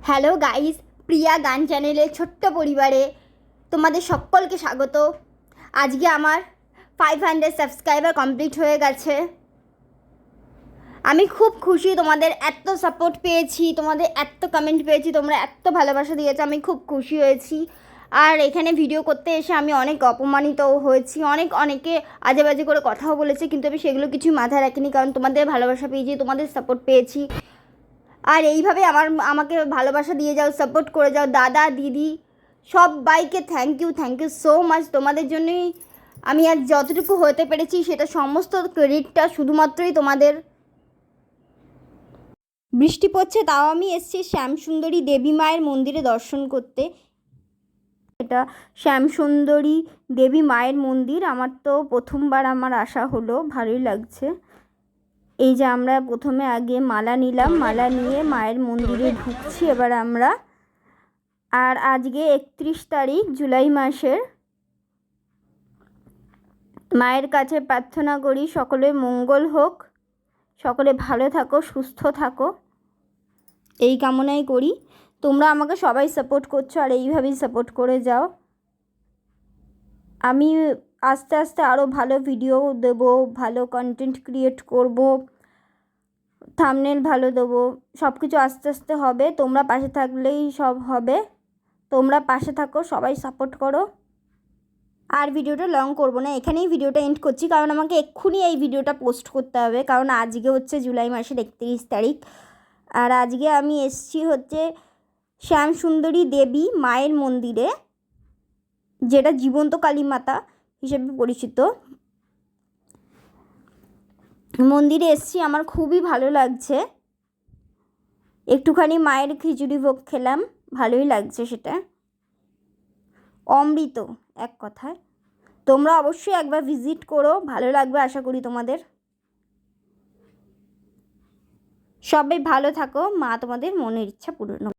Hello guys, প্রিয়া গান চ্যানেলের ছোট্ট পরিবারে তোমাদের সকলকে স্বাগত। আজকে আমার 500 সাবস্ক্রাইবার কমপ্লিট হয়ে গেছে। আমি খুব খুশি, তোমাদের এত সাপোর্ট পেয়েছি, তোমাদের এত কমেন্ট পেয়েছি, তোমরা এত ভালোবাসা দিয়েছো, আমি খুব খুশি হয়েছি। আর এখানে ভিডিও করতে এসে আমি অনেক অপমানিতও হয়েছি, অনেকে আজে বাজে করে কথাও বলেছে, কিন্তু আমি সেগুলো কিছুই মাথায় রাখিনি, কারণ তোমাদের ভালোবাসা পেয়েছি, তোমাদের সাপোর্ট পেয়েছি। আর এইভাবে আমাকে ভালোবাসা দিয়ে যাও, সাপোর্ট করে যাও, দাদা দিদি সবাইকে থ্যাংক ইউ সো মাচ। তোমাদের জন্যই আমি আজ যতটুকু হতে পেরেছি, সেটা সমস্ত ক্রেডিটটা শুধুমাত্রই তোমাদের। বৃষ্টি পড়ছে, তাও আমি এসেছি শ্যামসুন্দরী দেবী মায়ের মন্দিরে দর্শন করতে। এটা শ্যামসুন্দরী দেবী মায়ের মন্দির, আমার তো প্রথমবার আমার আসা হলো, ভালোই লাগছে। এই যে আমরা প্রথমে আগে মালা নিলাম, মালা নিয়ে মায়ের মন্দিরে ঢুকছি এবার আমরা। আর আজকে 31 তারিখ জুলাই মাসের। মায়ের কাছে প্রার্থনা করি সকলে মঙ্গল হোক, সকলে ভালো থাকো, সুস্থ থাকো, এই কামনাই করি। তোমরা আমাকে সবাই সাপোর্ট করছো, আর এইভাবেই সাপোর্ট করে যাও। আমি আস্তে আস্তে আরও ভালো ভিডিও দেব, ভালো কন্টেন্ট ক্রিয়েট করব, থাম্বনেল ভালো দেবো, সব কিছু আস্তে আস্তে হবে। তোমরা পাশে থাকলেই সব হবে। তোমরা পাশে থাকো, সবাই সাপোর্ট করো। আর ভিডিওটা লং করব না, এখানেই ভিডিওটা এন্ড করছি, কারণ আমাকে এক্ষুনি এই ভিডিওটা পোস্ট করতে হবে, কারণ আজকে হচ্ছে জুলাই মাসের 31 তারিখ। আর আজকে আমি এসছি হচ্ছে শ্যামসুন্দরী দেবী মায়ের মন্দিরে, যেটা জীবন্ত কালী মাতা হিসেবে পরিচিত। মন্দিরে এসছি, আমার খুবই ভালো লাগছে। একটুখানি মায়ের খিচুড়ি ভোগ খেলাম, ভালোই লাগছে, সেটা অমৃত এক কথায়। তোমরা অবশ্যই একবার ভিজিট করো, ভালো লাগবে আশা করি তোমাদের। সবাই ভালো থাকো, মা তোমাদের মনের ইচ্ছা পূরণ